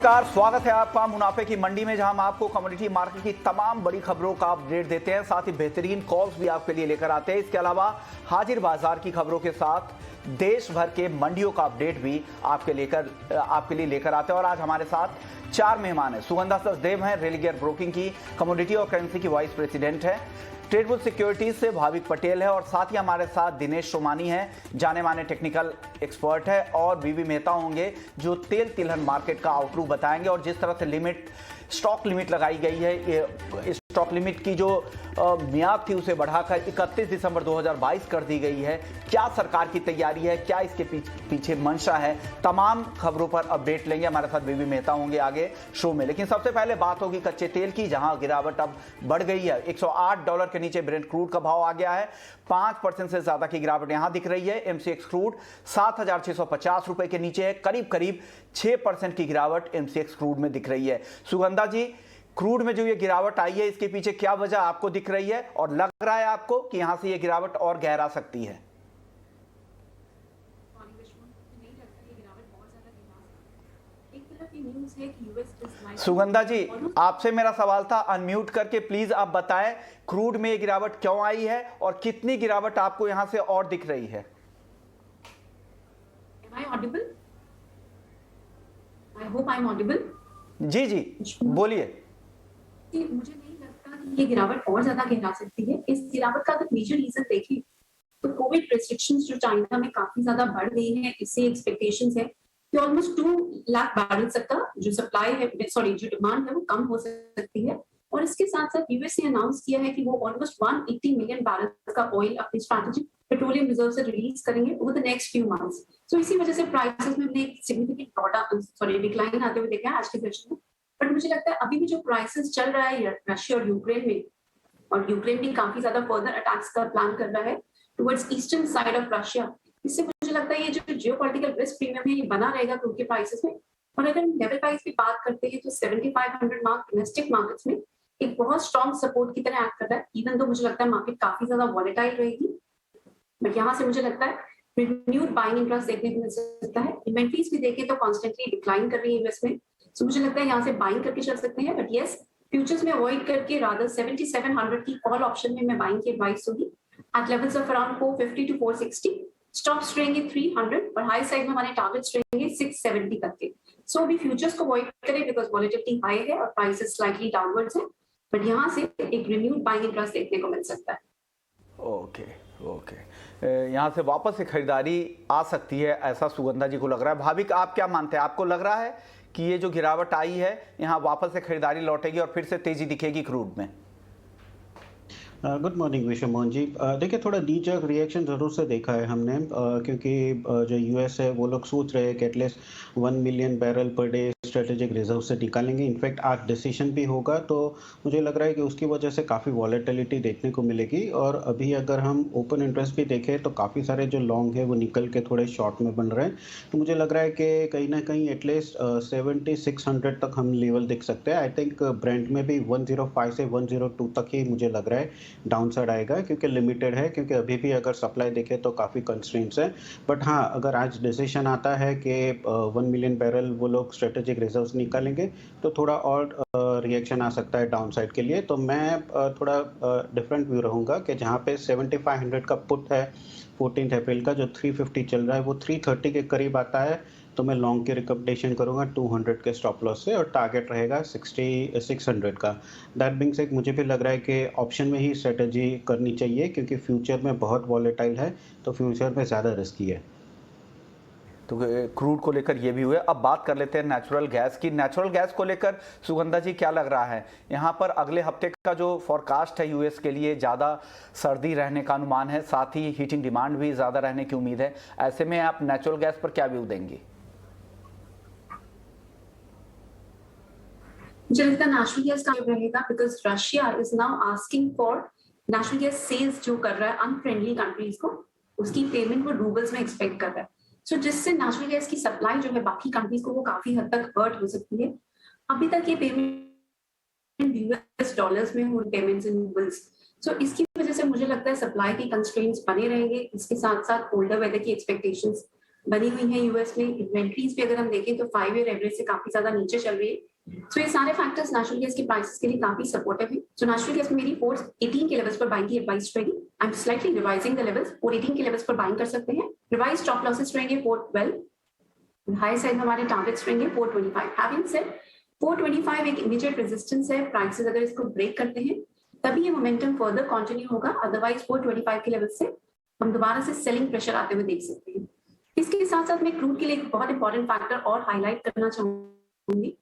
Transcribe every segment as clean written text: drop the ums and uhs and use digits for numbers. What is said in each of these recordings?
नमस्कार, स्वागत है आपका मुनाफे की मंडी में, जहां हम आपको कमोडिटी मार्केट की तमाम बड़ी खबरों का अपडेट देते हैं। साथ ही बेहतरीन कॉल्स भी आपके लिए लेकर आते हैं। इसके अलावा हाजिर बाजार की खबरों के साथ देश भर के मंडियों का अपडेट भी आपके लिए लेकर आते हैं। और आज हमारे साथ 4 मेहमान हैं। सुगंधा सचदेव हैं, रेलिगेयर ब्रोकिंग की कमोडिटी और करेंसी की वाइस प्रेसिडेंट है। ट्रेडबुल सिक्योरिटीज से भाविक पटेल है और साथ ही हमारे साथ दिनेश सोमानी है, जाने माने टेक्निकल एक्सपर्ट है। और बीवी मेहता होंगे जो तेल तिलहन मार्केट का आउटलुक बताएंगे और जिस तरह से स्टॉक लिमिट लगाई गई है, ये स्टॉक लिमिट की जो मियाद थी उसे बढ़ाकर 31 दिसंबर 2022 कर दी गई है। क्या सरकार की तैयारी है, क्या इसके पीछे मंशा है, तमाम खबरों पर अपडेट लेंगे। हमारे साथ बीवी मेहता होंगे आगे शो में। लेकिन सबसे पहले बात होगी कच्चे तेल की, जहां गिरावट अब बढ़ गई है। $108 के नीचे ब्रेंट क्रूड का भाव आ गया है। 5% से ज्यादा की गिरावट यहां दिख रही है। एमसीएक्स क्रूड 7,650 रुपए के नीचे है। करीब 6% की गिरावट एमसीएक्स क्रूड में दिख रही है। सुगंधा जी, क्रूड में जो ये गिरावट आई है, इसके पीछे क्या वजह आपको दिख रही है और लग रहा है आपको कि यहां से ये गिरावट और गहरा सकती है? सुगंधा जी, आपसे मेरा सवाल था, अनम्यूट करके प्लीज आप बताएं, क्रूड में ये गिरावट क्यों आई है और कितनी गिरावट आपको यहां से और दिख रही है? Am I audible? I hope I'm audible. जी बोलिए। मुझे नहीं लगता कि ये गिरावट और ज्यादा गहरा सकती है। इस गिरावट का अगर मेजर रीजन देखें तो कोविड रेस्ट्रिक्शंस जो चाइना में काफी ज्यादा बढ़ गई हैं, इससे एक्सपेक्टेशंस है कि ऑलमोस्ट 2 लाख बैरल्स तक का जो सप्लाई है, जो डिमांड है वो कम हो सकती है। और इसके साथ साथ यूएस ने अनाउंस किया है कि वो ऑलमोस्ट 180 मिलियन बैरल्स का ऑयल अपनी स्ट्रैटेजिक पेट्रोलियम रिजर्व से रिलीज करेंगे over the next few months. So इसी वजह से प्राइसेस में हमने एक सिग्निफिकेंट डिक्लाइन आते हुए देखा है आज के सेशन में। बट मुझे लगता है अभी भी जो प्राइसेस चल रहा है रशिया और यूक्रेन में, और यूक्रेन भी काफी ज्यादा फर्दर अटैक्स का प्लान कर रहा है towards eastern side of Russia, इससे मुझे लगता है ये जो जियोपॉलिटिकल रिस्क प्रीमियम है ये बना रहेगा क्रूड के प्राइसेस में। और अगर हम लेवल प्राइस की बात करते हैं तो 7500 मार्क डोमेस्टिक मार्केट्स में एक बहुत स्ट्रॉन्ग सपोर्ट की तरह एक्ट कर रहा है। इवन तो मुझे लगता है मार्केट काफी ज्यादा वॉलेटाइल रहेगी, बट यहाँ से मुझे लगता है रिन्यूड बाइंग इंटरेस्ट देखने को मिल सकता है। इन्वेंटरीज भी देखें तो कॉन्स्टेंटली डिक्लाइन कर रही है यूएस में, सो मुझे लगता है यहाँ से बाइंग करके चल सकते हैं। बट यस, फ्यूचर्स में अवॉइड करके रादर 7700 की कॉल ऑप्शन में मैं बाइंग की एडवाइस होगी at levels of around 450 to 460। Stops रहेंगे 300 और हाई साइड में हमारे टारगेट्स रहेंगे 670 तक के। सो अभी फ्यूचर्स को अवॉइड करें बिकॉज वॉलेटिलिटी हाई है और प्राइसेस स्लाइटली डाउनवर्ड्स है, बट यहाँ से एक रिन्यूड बाइंग इंटरेस्ट देखने को मिल सकता है। ओके, यहाँ से वापस से खरीदारी आ सकती है, ऐसा सुगंधा जी को लग रहा है। भाविक, आप क्या मानते हैं? आपको लग रहा है कि ये जो गिरावट आई है यहाँ वापस से खरीदारी लौटेगी और फिर से तेजी दिखेगी क्रूड में? Good morning Vishu Mohan ji. देखिए, थोड़ा नीजक रिएक्शन ज़रूर से देखा है हमने, क्योंकि जो यूएस है वो लोग सोच रहे हैं कि at least 1 million barrel per day strategic reserve से निकालेंगे। इनफैक्ट आज डिसीजन भी होगा, तो मुझे लग रहा है कि उसकी वजह से काफ़ी वॉलेटिलिटी देखने को मिलेगी। और अभी अगर हम ओपन इंटरेस्ट भी देखें तो काफ़ी सारे जो लॉन्ग है वो निकल के थोड़े शॉर्ट में बन रहे हैं। तो मुझे लग रहा है कि कहीं ना कहीं एटलीस्ट 7600 तक हम लेवल देख सकते हैं। आई थिंक ब्रेंट में भी 105 से 102 तक ही मुझे लग रहा है डाउन साइड आएगा, क्योंकि लिमिटेड है, क्योंकि अभी भी अगर सप्लाई देखें तो काफ़ी कंस्ट्रेंट्स हैं। बट हाँ, अगर आज डिसीजन आता है कि 1 मिलियन बैरल वो लोग स्ट्रेटेजिक रिजर्व्स निकालेंगे तो थोड़ा और रिएक्शन आ सकता है डाउन साइड के लिए। तो मैं थोड़ा डिफरेंट व्यू रहूँगा कि जहाँ पे 7500 का पुट है 14 अप्रैल का, जो 350 चल रहा है वो 330 के करीब आता है, तो मैं लॉन्ग की रिकमेंडेशन करूंगा 200 के स्टॉप लॉस से, और टारगेट रहेगा 600 का। दैट बीइंग सेड, मुझे भी लग रहा है कि ऑप्शन में ही स्ट्रेटजी करनी चाहिए, क्योंकि फ्यूचर में बहुत वॉलेटाइल है, तो फ्यूचर में ज़्यादा रिस्की है। तो क्रूड को लेकर ये भी हुए। अब बात कर लेते हैं नेचुरल गैस की। नेचुरल गैस को लेकर सुगंधा जी क्या लग रहा है? यहाँ पर अगले हफ्ते का जो फॉरकास्ट है यूएस के लिए, ज़्यादा सर्दी रहने का अनुमान है, साथ ही हीटिंग डिमांड भी ज़्यादा रहने की उम्मीद है। ऐसे में आप नेचुरल गैस पर क्या व्यू देंगे? मुझे लगता है नेचुरल गैस का रहेगा because Russia is now asking for natural gas sales जो कर रहा है अनफ्रेंडली कंट्रीज को, उसकी पेमेंट वो रूबल्स में एक्सपेक्ट कर रहा है। सो जिससे नेचुरल गैस की सप्लाई जो है बाकी कंट्रीज को वो काफी हद तक हर्ट हो सकती है। अभी तक ये पेमेंट यूएस डॉलर्स में हो, पेमेंट्स इन रूबल्स, सो इसकी वजह से मुझे लगता है सप्लाई की कंस्ट्रेंट्स बने रहेंगे। इसके साथ साथ कोल्डर वेदर की एक्सपेक्टेशंस बनी हुई है यूएस में। इन्वेंट्रीज भी अगर हम देखें तो 5 ईयर एवरेज से काफी ज्यादा नीचे चल रही है। तो ये सारे फैक्टर्स नेचुरल गैस के प्राइसेस के लिए काफी सपोर्टिव है। तो नेचुरल गैस में मेरी 418 के लेवल्स पर बाइंग की एडवाइस रहेगी। I am slightly revising the levels. 418 के लेवल्स पर बाइंग कर सकते हैं। रिवाइज स्टॉप लॉसेस रहेंगे 412। हाई साइड में हमारे टारगेट्स रहेंगे 425। हैविंग सेड 425 एक इमीडिएट रेजिस्टेंस है। प्राइसेस अगर इसको ब्रेक करते हैं तभी ये मोमेंटम फर्दर कंटिन्यू होगा, अदरवाइज 425 के लेवल से हम दोबारा से सेलिंग प्रेशर आते हुए देख सकते हैं। इसके साथ साथ मैं क्रूड के लिए एक बहुत इंपॉर्टेंट फैक्टर और हाईलाइट करना चाहूंगी।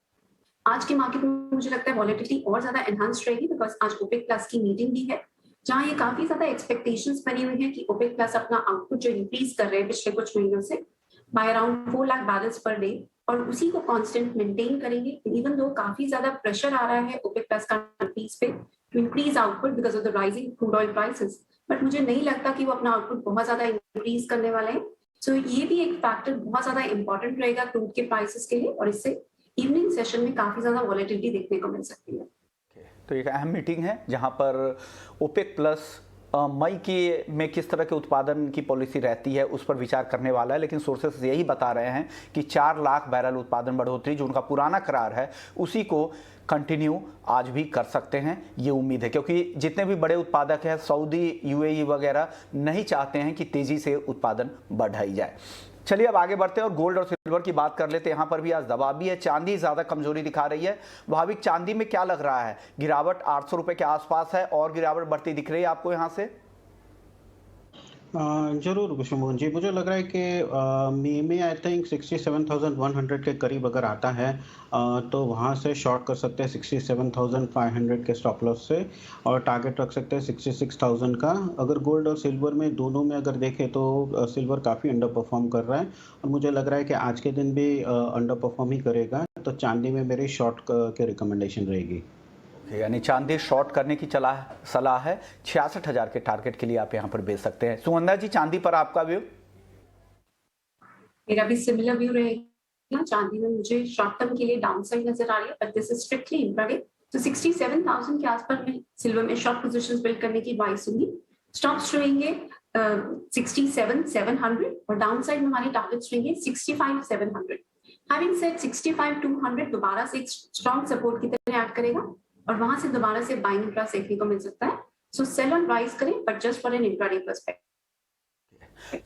आज के मार्केट में मुझे लगता है वॉलेटिलिटी और ज्यादा एनहांस रहेगी, बिकॉज आज ओपेक प्लस की मीटिंग भी है, जहां ये काफी ज्यादा एक्सपेक्टेशंस बनी हुई है कि ओपेक प्लस अपना आउटपुट जो इंक्रीज कर रहे हैं पिछले कुछ महीनों से by around 4 lakh barrels per day, और उसी को कांस्टेंट मेंटेन करेंगे। इवन दो काफी ज्यादा प्रेशर आ रहा है ओपेक प्लस कंट्रीज पे to increase output because of the rising crude oil prices, but मुझे नहीं लगता कि वो अपना आउटपुट बहुत ज्यादा इंक्रीज करने वाले हैं। सो ये भी एक फैक्टर बहुत ज्यादा इंपॉर्टेंट रहेगा क्रूड के प्राइसेस के लिए, और इससे इवनिंग सेशन में काफी ज्यादा वॉलेटिलिटी देखने को मिल सकती है। तो एक अहम मीटिंग है जहां पर ओपेक प्लस मई की में किस तरह के उत्पादन की पॉलिसी रहती है उस पर विचार करने वाला है, लेकिन सोर्सेस यही बता रहे हैं कि 4 लाख बैरल उत्पादन बढ़ोतरी जो उनका पुराना करार है उसी को कंटिन्यू आज भी कर सकते हैं, ये उम्मीद है। क्योंकि जितने भी बड़े उत्पादक हैं सऊदी, यूएई वगैरह नहीं चाहते हैं कि तेजी से उत्पादन बढ़ाई जाए। चलिए अब आगे बढ़ते हैं और गोल्ड और सिल्वर की बात कर लेते हैं। यहाँ पर भी आज दबाव भी है, चांदी ज्यादा कमजोरी दिखा रही है। भाविक चांदी में क्या लग रहा है? गिरावट 800 रुपए के आसपास है और गिरावट बढ़ती दिख रही है आपको यहाँ से? जरूर विश्वमोहन जी, मुझे लग रहा है कि मई में आई थिंक 67,100 के करीब अगर आता है तो वहाँ से शॉर्ट कर सकते हैं 67,500 के स्टॉप लॉस से, और टारगेट रख सकते हैं 66,000 का। अगर गोल्ड और सिल्वर में दोनों में अगर देखें तो सिल्वर काफ़ी अंडर परफॉर्म कर रहा है और मुझे लग रहा है कि आज के दिन भी अंडर परफॉर्म ही करेगा, तो चांदी में मेरी शॉर्ट के रिकमेंडेशन रहेगी। यानी चांदी शॉर्ट करने की सलाह है। 66,000 के टारगेट के लिए आप यहां पर बेच सकते हैं। सुगंधा जी, चांदी पर आपका व्यू? मेरा भी सिमिलर व्यू रहेगा। चांदी में मुझे शॉर्ट टर्म के लिए डाउनसाइड नजर आ रही है, but this is strictly intraday. तो 67,000 के आसपास में सिल्वर में शॉर्ट पोजीशंस बिल्ड करने की एडवाइस दूंगी। स्टॉप्स रहेंगे 67,700 और डाउनसाइड में हमारे टारगेट्स रहेंगे 65,700। हैविंग सेड 65,200 दोबारा से एक स्ट्रॉन्ग सपोर्ट की तरह ऐड करेगा और वहां से दोबारा से बाइंग इंटरेस्ट देखने को मिल सकता है। सो सेल ऑन राइज करें, but just for an intraday perspective.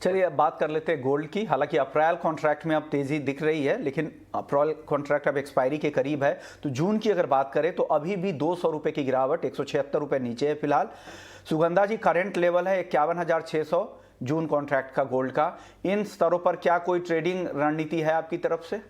चलिए अब बात कर लेते हैं गोल्ड की। हालांकि अप्रैल कॉन्ट्रैक्ट में अब तेजी दिख रही है, लेकिन अप्रैल कॉन्ट्रैक्ट अब एक्सपायरी के करीब है। तो जून की अगर बात करें तो अभी भी 200 रुपए की गिरावट, 176 रुपए नीचे है फिलहाल। सुगंधा जी, करंट लेवल है 51,600 जून कॉन्ट्रैक्ट का गोल्ड का। इन स्तरों पर क्या कोई ट्रेडिंग रणनीति है आपकी तरफ से?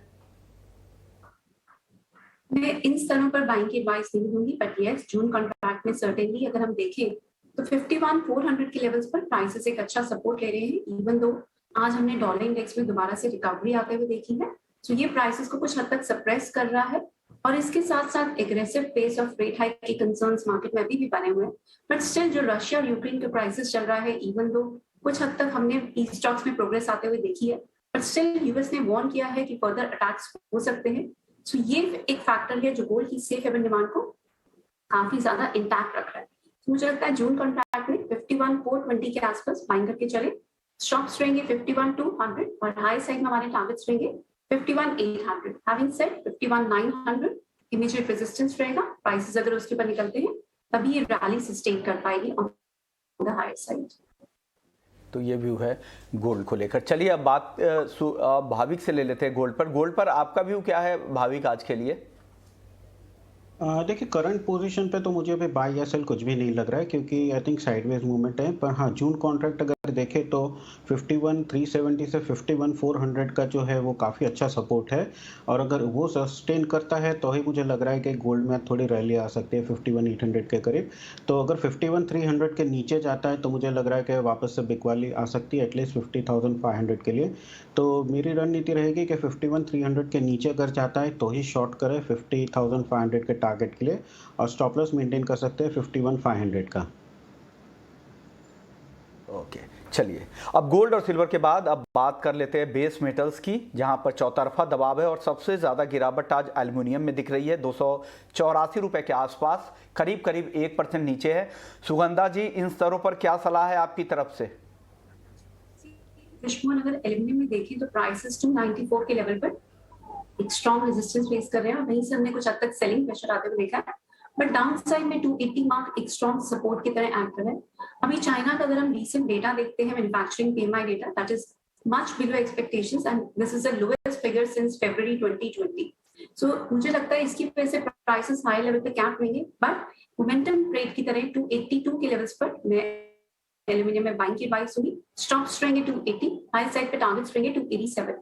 मैं इन स्तरों पर बाइंग की एडवाइस नहीं दूंगी, बट यस जून कॉन्ट्रैक्ट में सर्टेनली अगर हम देखें तो 51,400 के लेवल्स पर प्राइसेस एक अच्छा सपोर्ट ले रहे हैं। इवन दो आज हमने डॉलर इंडेक्स में दोबारा से रिकवरी आते हुए देखी है, तो ये प्राइसेस को कुछ हद तक सप्रेस कर रहा है, और इसके साथ साथ aggressive pace of rate hike के कंसर्न्स मार्केट में अभी भी बने हुए हैं। बट स्टिल जो रशिया और यूक्रेन के प्राइसेस चल रहा है, इवन दो कुछ हद तक हमने ई स्टॉक्स में प्रोग्रेस आते हुए देखी है, बट स्टिल यूएस ने वार्न किया है कि फर्दर अटैक्स हो सकते हैं। तो ये एक फैक्टर है जो गोल्ड की सेफ हेवन डिमांड को काफी ज्यादा इंटैक्ट रख रहा है। तो मुझे लगता है जून कॉन्ट्रैक्ट में 51,420 के आसपास बाइंग करके चले। स्टॉप्स रहेंगे 51,200 और हाई साइड में हमारे टारगेट्स रहेंगे 51,800। हैविंग सेड 51,900 इमीडिएट रेजिस्टेंस रहेगा। प्राइसेस अगर उसके ऊपर निकलते हैं तभी ये रैली सस्टेन कर पाएगी ऑन द हायर साइड। तो ये व्यू है गोल्ड को लेकर। चलिए अब बात भाविक से ले लेते हैं गोल्ड पर। गोल्ड पर आपका व्यू क्या है भाविक आज के लिए? देखिए करंट पोजीशन पे तो मुझे अभी बाय या सेल कुछ भी नहीं लग रहा है, क्योंकि आई थिंक साइडवेज मूवमेंट है। पर हाँ, जून कॉन्ट्रैक्ट अगर देखें तो 51,370 से 51,400 का जो है वो काफ़ी अच्छा सपोर्ट है, और अगर वो सस्टेन करता है तो ही मुझे लग रहा है कि गोल्ड में थोड़ी रैली आ सकती है 51,800 के करीब। तो अगर 51,300 के नीचे जाता है तो मुझे लग रहा है कि वापस से बिकवाली आ सकती है एटलीस्ट 50,500 के लिए। तो मेरी रणनीति रहेगी कि 51,300 के नीचे अगर जाता है तो ही शॉर्ट करें 50,500 के टारगेट के लिए, और स्टॉप लॉस मेंटेन कर सकते हैं 51,500 का। ओके, चलिए अब गोल्ड और सिल्वर के बाद अब बात कर लेते हैं बेस मेटल्स की, जहां पर चौतरफा दबाव है और सबसे ज्यादा गिरावट आज एल्युमिनियम में दिख रही है। 284 रुपए के आसपास, करीब करीब 1% नीचे है। सुगंधा जी, इन स्तरों पर क्या सलाह है आपकी तरफ से? विश्वमोहन, अगर एल्यूमिनियम में देखें तो प्राइसेस 294 के लेवल पर एक स्ट्रॉन्ग रेजिस्टेंस फेस कर रहे हैं और वहीं से हमने कुछ हद तक सेलिंग प्रेशर आते हुए देखा है, बट डाउन साइड में 280 मार्क एक स्ट्रॉन्ग सपोर्ट की तरह एक्ट कर रहा है। अभी चाइना का अगर हम रीसेंट डेटा देखते हैं, manufacturing PMI data, that is much below expectations and this is the lowest figure since February 2020। So मुझे लगता है इसकी वजह से प्राइसेस हाई लेवल पे कैप होंगे, बट मोमेंटम ट्रेड की तरह 282 के लेवल्स पर मैं एल्यूमिनियम में बाइंग की एडवाइस होगी। स्टॉप्स रहेंगे 280, हाई साइड पे टारगेट्स रहेंगे 287।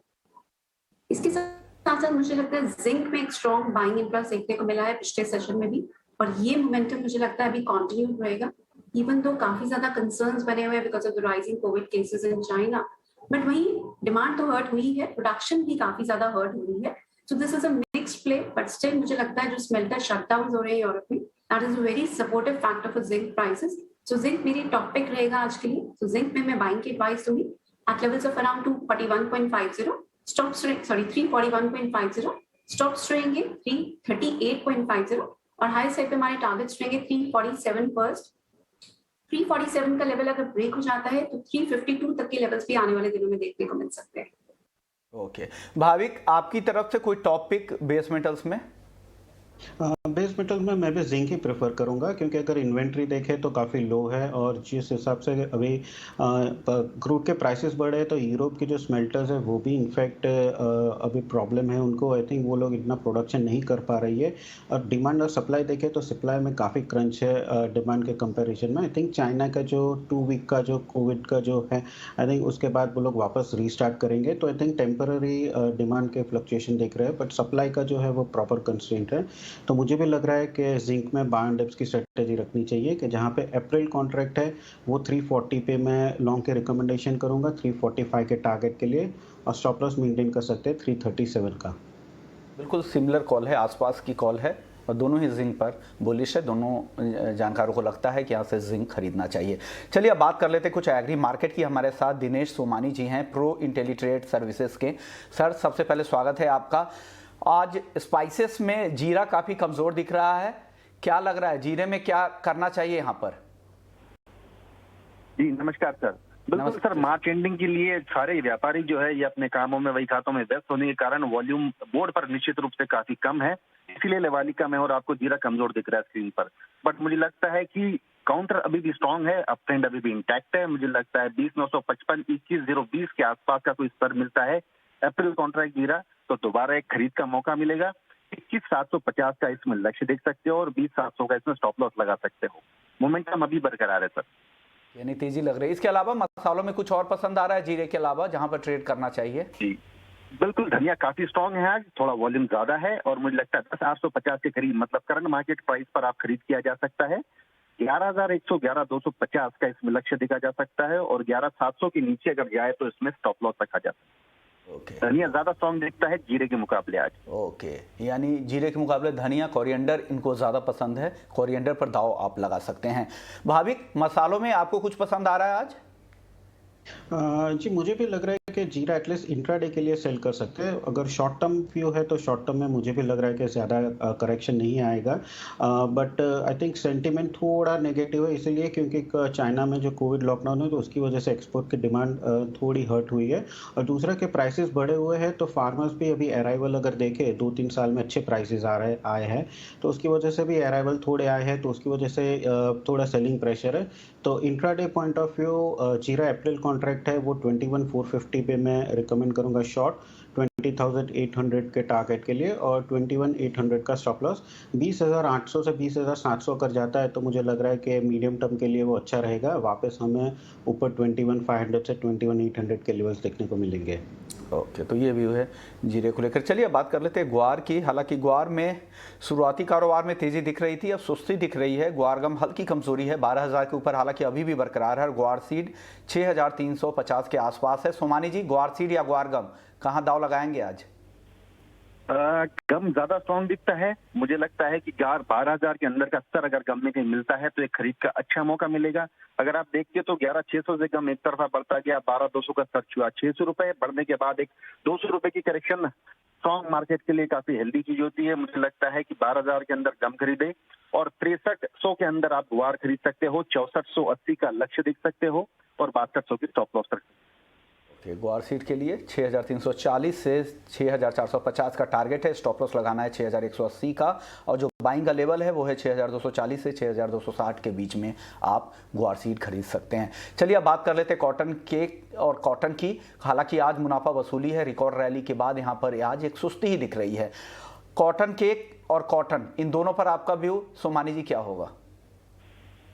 इसके साथ मुझे लगता है जिंक में एक स्ट्रॉन्ग बाइंग इंपल्स देखने को मिला है पिछले सेशन में भी, और ये मोमेंटम मुझे लगता है अभी कंटिन्यू रहेगा, इवन दो काफी ज्यादा कंसर्न्स बने हुए हैं because of the rising Covid cases in China, but वही डिमांड तो हर्ट हुई है, प्रोडक्शन भी काफी ज्यादा हर्ट हुई है। So this is a mixed play, but still मुझे लगता है जो स्मेल्टर शटडाउन हो रहे हैं यूरोप में, that is a very supportive factor for zinc prices. So zinc मेरी टॉप पिक रहेगा आज के लिए। सो जिंक में मैं बाइंग की एडवाइस दूंगी at levels of around 241.50, stops 341.50, stops रहेंगे 338.50 और हाई साइड पे हमारे टारगेट्स रहेंगे 347 फर्स्ट। 347 का लेवल अगर ब्रेक हो जाता है तो 352 तक के लेवल्स भी आने वाले दिनों में देखने को मिल सकते हैं। ओके भाविक, आपकी तरफ से कोई टॉपिक बेस मेटल्स में? बेस मेटल में मैं भी जिंक ही प्रेफर करूंगा, क्योंकि अगर इन्वेंट्री देखें तो काफ़ी लो है, और जिस हिसाब से अभी क्रूड के प्राइसेस बढ़े हैं तो यूरोप की जो स्मेल्टर्स है वो भी इनफैक्ट अभी प्रॉब्लम है उनको। आई थिंक वो लोग इतना प्रोडक्शन नहीं कर पा रही है, और डिमांड और सप्लाई देखें तो सप्लाई में काफ़ी क्रंच है डिमांड के कंपैरिजन में। आई थिंक चाइना का जो 2 वीक का जो कोविड का जो है, आई थिंक उसके बाद वो लोग वापस रीस्टार्ट करेंगे, तो आई थिंक टेम्पररी डिमांड के फ्लक्चुएशन देख रहे हैं, बट सप्लाई का जो है वो प्रॉपर कंस्ट्रेंट है। तो मुझे भी लग रहा है कि जिंक में बाय एंड डिप्स की स्ट्रेटेजी रखनी चाहिए, कि जहां पे अप्रैल कॉन्ट्रैक्ट है वो 340 पे मैं लॉन्ग के रिकमेंडेशन करूंगा 345 के टारगेट के लिए, और स्टॉप लॉस मेंटेन कर सकते हैं 337 का। बिल्कुल सिमिलर कॉल है, आसपास की कॉल है, और दोनों ही जिंक पर बुलिश है। दोनों जानकारों को लगता है कि यहाँ से जिंक खरीदना चाहिए। चलिए अब बात कर लेते हैं कुछ एग्री मार्केट की। हमारे साथ दिनेश सोमानी जी हैं, प्रो इंटेलीट्रेड सर्विसेज के। सर, सबसे पहले स्वागत है आपका। आज स्पाइसेस में जीरा काफी कमजोर दिख रहा है, क्या लग रहा है जीरे में क्या करना चाहिए यहाँ पर? जी नमस्कार सर। बिल्कुल सर, मार्च एंडिंग के लिए सारे व्यापारी जो है ये अपने कामों में, वही खातों में व्यस्त होने के कारण वॉल्यूम बोर्ड पर निश्चित रूप से काफी कम है, इसलिए लेवाली कम है और आपको जीरा कमजोर दिख रहा है स्क्रीन पर। बट मुझे लगता है कि काउंटर अभी भी स्ट्रांग है, अप ट्रेंड अभी भी इंटैक्ट है। मुझे लगता है 20,955 21,020 के आसपास का कोई स्तर मिलता है अप्रैल कॉन्ट्रैक्ट जीरा, तो दोबारा एक खरीद का मौका मिलेगा। 21,750 का इसमें लक्ष्य देख सकते हो और 20,700 का इसमें स्टॉप लॉस लगा सकते हो। मोमेंटम अभी बरकरार है सर, यानी तेजी लग रही है। इसके अलावा मसालों में कुछ और पसंद आ रहा है जीरे के अलावा जहां पर ट्रेड करना चाहिए? जी बिल्कुल, धनिया काफी स्ट्रांग है, आज थोड़ा वॉल्यूम ज्यादा है और मुझे लगता है 10,850 के करीब, मतलब करंट मार्केट प्राइस पर आप खरीद किया जा सकता है। 11,100 11,250 का इसमें लक्ष्य देखा जा सकता है और 11,700 के नीचे अगर जाए तो इसमें स्टॉप लॉस रखा जा सकता है। ओके, धनिया ज्यादा स्ट्रांग दिखता है जीरे के मुकाबले आज। ओके, यानी जीरे के मुकाबले धनिया, कोरिएंडर इनको ज़्यादा पसंद है, कोरिएंडर पर दाव आप लगा सकते हैं। भाविक, मसालों में आपको कुछ पसंद आ रहा है आज? जी मुझे भी लग रहा है कि जीरा एटलीस्ट इंट्राडे के लिए सेल कर सकते हैं। अगर शॉर्ट टर्म व्यू है तो शॉर्ट टर्म में मुझे भी लग रहा है कि ज़्यादा करेक्शन नहीं आएगा, बट आई थिंक सेंटीमेंट थोड़ा नेगेटिव है, इसलिए क्योंकि चाइना में जो कोविड लॉकडाउन है तो उसकी वजह से एक्सपोर्ट की डिमांड थोड़ी हर्ट हुई है, और दूसरा के प्राइसेस बढ़े हुए हैं, तो फार्मर्स भी अभी अराइवल अगर देखें 2-3 साल में अच्छे प्राइसेस आए हैं, तो उसकी वजह से भी अराइवल थोड़े आए हैं, तो उसकी वजह से थोड़ा सेलिंग प्रेशर है। तो इंट्राडे पॉइंट ऑफ व्यू जीरा अप्रैल कॉन्ट्रैक्ट है वो 21,450 पे मैं रिकमेंड करूंगा शॉर्ट, 20,800 के टारगेट के लिए, और 21,800 का स्टॉप लॉस। 20,800 से 20,700 कर जाता है तो मुझे लग रहा है कि मीडियम टर्म के लिए वो अच्छा रहेगा, वापस हमें ऊपर 21,500 से 21,800 के लेवल्स देखने को मिलेंगे। ओके, तो ये व्यू है जीरे को लेकर। चलिए बात कर लेते हैं ग्वार की। हालांकि ग्वार में शुरुआती कारोबार में तेजी दिख रही थी, अब सुस्ती दिख रही है। ग्वारगम हल्की कमजोरी है 12,000 के ऊपर, हालांकि अभी भी बरकरार है। ग्वार सीड 6,350 के आसपास है। सोमानी जी, ग्वार सीड या ग्वारगम कहाँ दाव लगाएंगे आज? गम ज्यादा स्ट्रांग दिखता है, मुझे लगता है कि 12,000 के अंदर का स्तर अगर गम में कहीं मिलता है तो एक खरीद का अच्छा मौका मिलेगा। अगर आप देखिए तो 11,600 से गम एक तरफा बढ़ता गया, 12,200 का स्तर छुआ, 600 रुपए बढ़ने के बाद एक 200 रुपए की करेक्शन स्ट्रांग मार्केट के लिए काफी हेल्दी चीज होती है। मुझे लगता है कि 12,000 के अंदर गम खरीदे और 6300 के अंदर आप ग्वार खरीद सकते हो, 6480 का लक्ष्य देख सकते हो और 6200 की स्टॉप लॉस रख सकते हो। ग्वार सीट के लिए 6,340 से 6,450 का टारगेट है, स्टॉप लॉस लगाना है 6,180 का, और जो बाइंग का लेवल है वो है 6,240 से 6,260 के बीच में आप ग्वार सीट खरीद सकते हैं। चलिए अब बात कर लेते हैं कॉटन के और कॉटन की। हालांकि आज मुनाफा वसूली है, रिकॉर्ड रैली के बाद यहाँ पर आज एक सुस्ती ही दिख रही है। कॉटन केक और कॉटन, इन दोनों पर आपका व्यू सोमानी जी क्या होगा?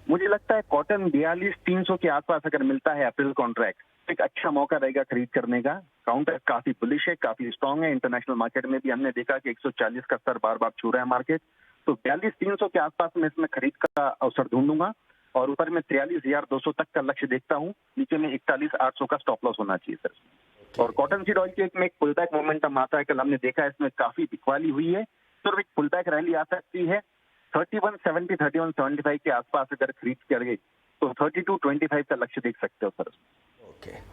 मुझे लगता है कॉटन 42,300 के आसपास अगर मिलता है अप्रैल कॉन्ट्रैक्ट, एक अच्छा मौका रहेगा खरीद करने का। काउंटर काफी बुलिश है, काफी स्ट्रांग है। इंटरनेशनल मार्केट में भी हमने देखा कि 140 का स्तर बार बार छू रहा है मार्केट। तो 42,300 के आसपास में इसमें खरीद का अवसर ढूंढूंगा, और ऊपर में 43,200 तक का लक्ष्य देखता हूँ। नीचे में 41,800 का स्टॉप लॉस होना चाहिए सर। और कॉटन सीड ऑयल केक में एक पुल बैक मोमेंटम आता है, कल हमने देखा है इसमें काफी बिकवाली हुई है, तो एक पुल बैक रैली आ सकती है। 3170 3175 के आसपास अगर खरीद करेंगे तो 3225 का लक्ष्य देख सकते हो सर।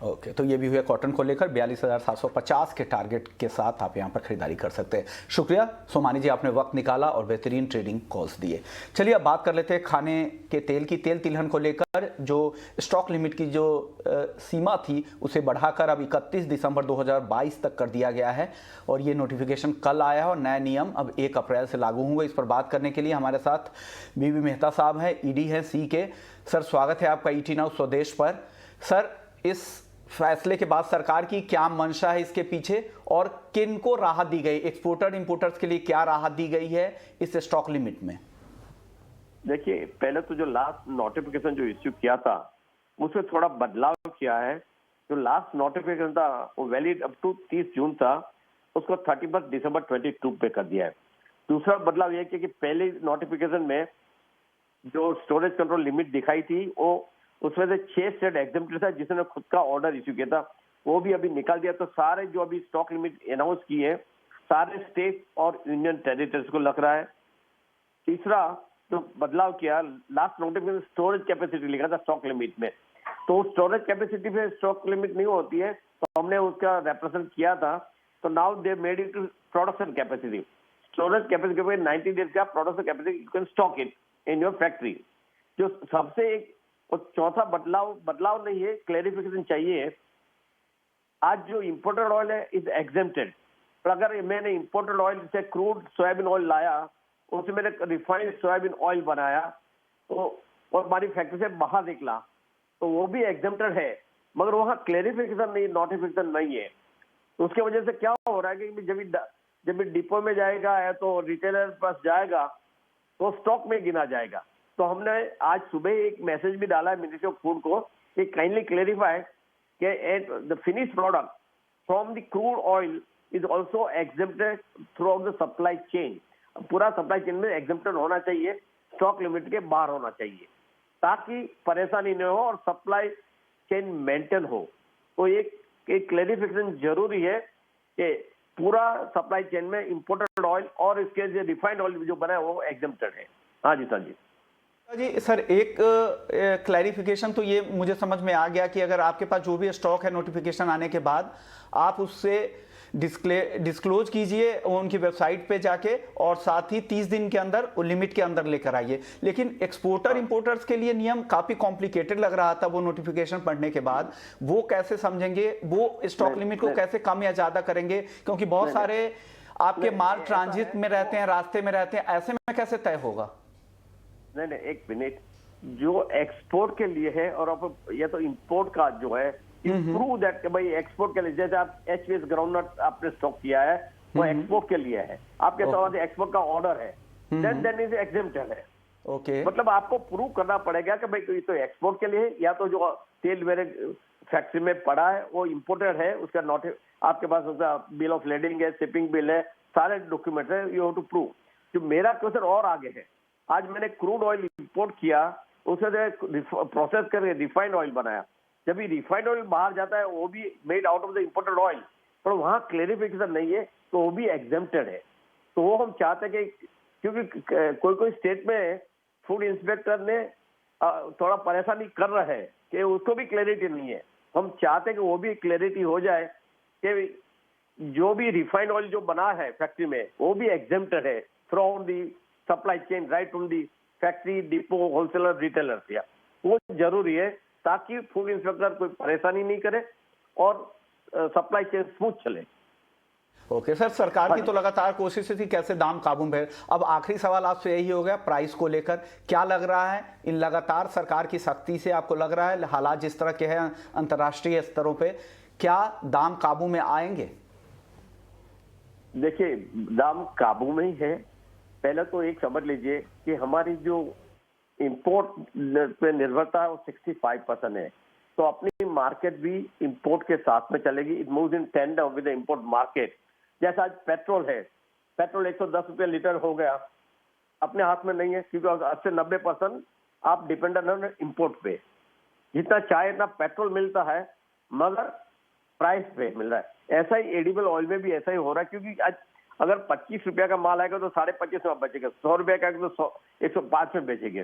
ओके, तो ये भी हुआ कॉटन को लेकर। 42,750 के टारगेट के साथ आप यहाँ पर खरीदारी कर सकते हैं। शुक्रिया सोमानी जी, आपने वक्त निकाला और बेहतरीन ट्रेडिंग कॉल्स दिए। चलिए अब बात कर लेते हैं खाने के तेल की। तेल तिलहन को लेकर जो स्टॉक लिमिट की जो सीमा थी उसे बढ़ाकर अब 31 दिसंबर 2022 तक कर दिया गया है, और ये नोटिफिकेशन कल आया है और नए नियम अब 1 अप्रैल से लागू होंगे। इस पर बात करने के लिए हमारे साथ बीबी मेहता साहब हैं, ईडी है सी के। सर स्वागत है आपका ईटी नाउ स्वदेश पर। सर, इस फैसले के बाद सरकार की क्या मंशा है इसके पीछे, और किन को राहत दी गई? एक्सपोर्टर इंपोर्टर्स के लिए क्या राहत दी गई है इस स्टॉक लिमिट में? देखिए, पहले तो जो लास्ट नोटिफिकेशन जो इश्यू किया था उसमें थोड़ा बदलाव किया है। जो लास्ट नोटिफिकेशन था वो वैलिड अप टू 30 जून था, उसको 31 दिसंबर 22 पे कर दिया है। दूसरा बदलाव यह कि पहले नोटिफिकेशन में जो स्टोरेज कंट्रोल लिमिट दिखाई थी वो उसमें से 6 स्टेट एग्जेम्प्टेड था जिसने खुद का ऑर्डर इश्यू किया था, वो भी अभी निकाल दिया। तो सारे जो अभी स्टॉक लिमिट अनाउंस किए सारे स्टेट और यूनियन टेरिटरीज को लग रहा है। तीसरा जो बदलाव किया, लास्ट नोटिफिकेशन स्टोरेज कैपेसिटी लिखा था स्टॉक लिमिट में, तो स्टोरेज कैपेसिटी पे स्टॉक लिमिट नहीं होती है, तो हमने उसका रिप्रेजेंट किया था। तो now they made it production capacity. Storage capacity पे 90 डेज का production capacity you can stock it in your factory. जो सबसे एक और चौथा बदलाव नहीं है, क्लैरिफिकेशन चाहिए। आज जो इंपोर्टेड ऑयल है इज एग्जेम्प्टेड, पर अगर मैंने इंपोर्टेड ऑयल से क्रूड सोयाबीन ऑयल लाया, उससे मैंने रिफाइंड सोयाबीन ऑयल बनाया तो और हमारी फैक्ट्री से बाहर निकला, तो वो भी एग्जेम्प्टेड है, मगर वहाँ क्लैरिफिकेशन नहीं, नोटिफिकेशन नहीं है। तो उसके वजह से क्या हो रहा है कि जब डिपो में जाएगा या तो रिटेलर पास जाएगा तो स्टॉक में गिना जाएगा। तो हमने आज सुबह एक मैसेज भी डाला है मिनिस्ट्री ऑफ फूड को कि काइंडली क्लेरिफाई कि the finish product from the crude oil is also exempted through out the supply chain. पूरा सप्लाई चेन में एग्जेम्प्टेड होना चाहिए, स्टॉक लिमिट के बाहर होना चाहिए, ताकि परेशानी न हो और सप्लाई चेन मेंटेन हो। तो एक क्लेरिफिकेशन जरूरी है कि पूरा सप्लाई चेन में इंपोर्टेड ऑयल और इसके जो रिफाइंड ऑयल जो बना है वो एग्जेम्प्टेड है। हाँ जी सर जी सर, एक क्लैरिफिकेशन तो ये मुझे समझ में आ गया कि अगर आपके पास जो भी स्टॉक है नोटिफिकेशन आने के बाद आप उससे डिस्क्लोज कीजिए उनकी वेबसाइट पे जाके, और साथ ही 30 दिन के अंदर लिमिट के अंदर लेकर आइए। लेकिन एक्सपोर्टर इंपोर्टर्स के लिए नियम काफी कॉम्प्लिकेटेड लग रहा था वो नोटिफिकेशन पढ़ने के बाद। वो कैसे समझेंगे, वो स्टॉक लिमिट को कैसे कम या ज्यादा करेंगे, क्योंकि बहुत सारे आपके माल ट्रांजिट में रहते हैं, रास्ते में रहते हैं, ऐसे में कैसे तय होगा? नहीं, एक मिनट, जो एक्सपोर्ट के लिए है और आप या तो इंपोर्ट का जो है प्रूव दैट कि भाई एक्सपोर्ट के लिए, जैसे आप एचपीएस ग्राउंडनट आपने स्टॉक किया है वो एक्सपोर्ट के लिए है, आपके पास एक्सपोर्ट का ऑर्डर है, देन इज एग्जेम्प्टेड है। ओके, मतलब आपको प्रूव करना पड़ेगा कि भाई तो एक्सपोर्ट के लिए, या तो जो तेल मेरे फैक्ट्री में पड़ा है वो इंपोर्टेड है, उसका नोट आपके पास उसका बिल ऑफ लेडिंग है, शिपिंग बिल है, सारे डॉक्यूमेंट है, यू हैव टू प्रूव। जो मेरा क्वेश्चन और आगे है, आज मैंने क्रूड ऑयल इंपोर्ट किया, उसे प्रोसेस करके रिफाइंड ऑयल बनाया, जब ये रिफाइंड ऑयल बाहर जाता है वो भी made out of the imported oil, पर वहां क्लेरिफिकेशन नहीं है तो वो भी एग्जेम्प्टेड है। तो वो हम चाहते हैं कि क्योंकि कोई स्टेट में फूड इंस्पेक्टर ने थोड़ा परेशानी कर रहा है कि उसको भी क्लैरिटी नहीं है, हम चाहते हैं कि वो भी क्लैरिटी हो जाए कि जो भी रिफाइंड ऑयल जो बना है फैक्ट्री में वो भी एग्जेम्प्टेड है from the supply chain right from the factory, depot, wholesaler, retailer. वो जरूरी है ताकि फूड इंस्पेक्टर कोई परेशानी नहीं करे और सप्लाई चेन स्मूथ चले। ओके सर, सरकार की तो लगातार कोशिश थी कैसे दाम काबू में। अब आखिरी सवाल आपसे यही हो गया, प्राइस को लेकर क्या लग रहा है इन लगातार सरकार की सख्ती से, आपको लग रहा है हालात जिस तरह के हैं अंतर्राष्ट्रीय स्तरों पे, क्या दाम काबू में आएंगे? देखिए, दाम काबू में ही है। पहले तो एक समझ लीजिए कि हमारी जो इंपोर्ट पे निर्भरता है वो 65% है, तो अपनी मार्केट भी इंपोर्ट के साथ में चलेगी। It moves in tandem with the import market. जैसा आज पेट्रोल है, पेट्रोल 110 रुपये लीटर हो गया, अपने हाथ में नहीं है, क्योंकि 80 से 90% आप डिपेंडेंट है इंपोर्ट पे। जितना चाहे इतना पेट्रोल मिलता है, मगर प्राइस पे मिल रहा है। ऐसा ही एडिबल ऑयल में भी ऐसा ही हो रहा है, क्योंकि आज अगर 25 रुपया का माल आएगा तो 25.5 में बचेगा, 100 रुपया का तो 105 में बेचेंगे।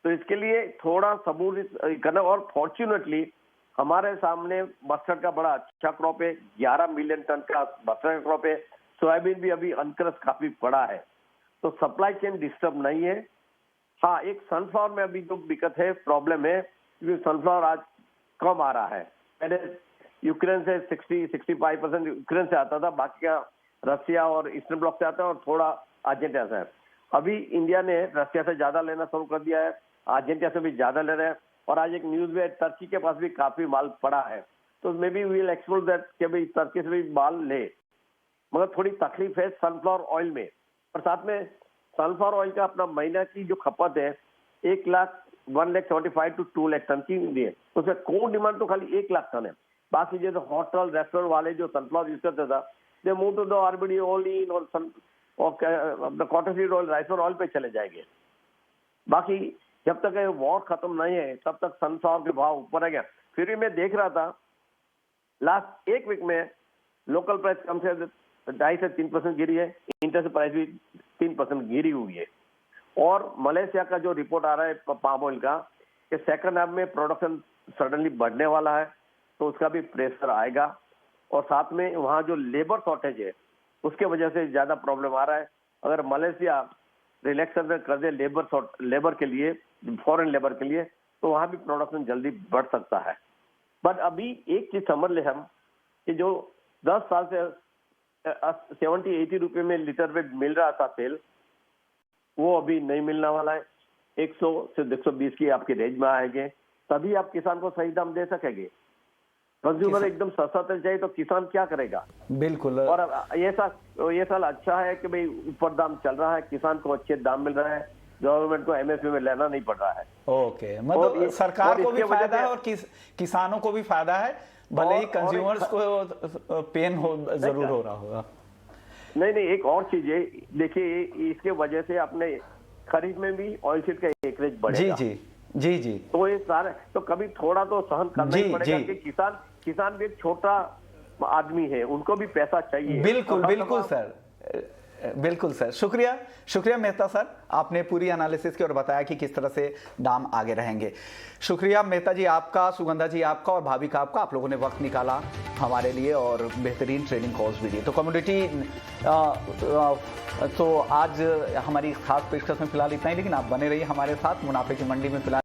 तो इसके लिए थोड़ा सबूर करना। और फॉर्चुनेटली हमारे सामने मस्टर्ड का बड़ा अच्छा क्रॉप है, 11 मिलियन टन का मस्टर्ड का क्रॉप है। सोयाबीन भी अभी अनक्रस काफी बड़ा है, तो सप्लाई चेन डिस्टर्ब नहीं है। हाँ, एक सनफ्लावर में अभी जो दिक्कत है, प्रॉब्लम है, क्योंकि सनफ्लावर आज कम आ रहा है। पहले यूक्रेन से 60-65% यूक्रेन से आता था, बाकी का रसिया और ईस्टर्न ब्लॉक से आता है और थोड़ा अर्जेंटीना से है। अभी इंडिया ने रसिया से ज्यादा लेना शुरू कर दिया है, अर्जेंटीना से भी ज्यादा ले रहे हैं। और आज एक न्यूज में टर्की के पास भी काफी माल पड़ा है, तो maybe we will explore that कि भाई टर्की से भी माल ले। मगर थोड़ी तकलीफ है सनफ्लावर ऑयल में। और साथ में सनफ्लावर ऑयल का अपना महीना की जो खपत है 1,75,000 to 2 लाख टन की है, उसमें कोर डिमांड तो खाली 1 लाख टन है। बाकी जैसे होटल रेस्टोरेंट वाले जो सनफ्लावर यूज करते था, they move to the RBD olein और कॉटनसीड ऑयल, राइस ऑयल पे चले जाएंगे। बाकी जब तक ये वॉर खत्म नहीं है तब तक सनफ्लावर के भाव ऊपर आ गया। फिर भी मैं देख रहा था लास्ट एक वीक में लोकल प्राइस कम से 2.5 से 3% गिरी है, इंटर प्राइस भी 3% गिरी हुई है। और मलेशिया का जो रिपोर्ट आ रहा है पाम ऑयल का कि सेकंड हाफ में प्रोडक्शन सडनली बढ़ने वाला है, तो उसका भी प्रेशर आएगा। और साथ में वहाँ जो लेबर शॉर्टेज है उसके वजह से ज्यादा प्रॉब्लम आ रहा है। अगर मलेशिया रिलैक्सेशन कर दे लेबर के लिए, फॉरेन लेबर के लिए, तो वहां भी प्रोडक्शन जल्दी बढ़ सकता है। बट अभी एक चीज समझ ले हम कि जो 10 साल से 70-80 रुपए में लीटर पे मिल रहा था तेल, वो अभी नहीं मिलने वाला है। 100 से 120 की आपके रेंज में आएंगे, तभी आप किसान को सही दाम दे सकेंगे। कंज्यूमर एकदम सस्ता तेल चाहिए तो किसान क्या करेगा? बिल्कुल। और ये साल अच्छा है कि भाई ऊपर दाम चल रहा है, किसान को अच्छे दाम मिल रहा है, गवर्नमेंट को एमएसपी में लेना नहीं पड़ रहा है। ओके, मतलब सरकार को भी फायदा है और किसानों को भी फायदा है, भले ही कंज्यूमर्स को पेन जरूर हो रहा होगा। नहीं, एक और चीज है, देखिए इसके वजह से अपने खरीद में भी ऑयल सीड का एकरेज बढ़ेगा। जी। तो ये सारे तो कभी थोड़ा तो सहन करना ही पड़ेगा कि किसान भी एक छोटा आदमी है, उनको भी पैसा चाहिए। बिल्कुल सर, शुक्रिया मेहता सर, आपने पूरी एनालिसिस की और बताया कि किस तरह से दाम आगे रहेंगे। शुक्रिया मेहता जी आपका, सुगंधा जी आपका और भाभी का आपका, आप लोगों ने वक्त निकाला हमारे लिए और बेहतरीन ट्रेडिंग कॉल्स भी दिए। तो कमोडिटी तो आज हमारी खास पेशकश में फिलहाल इतना ही, लेकिन आप बने रहिए हमारे साथ। मुनाफे की मंडी में फिलहाल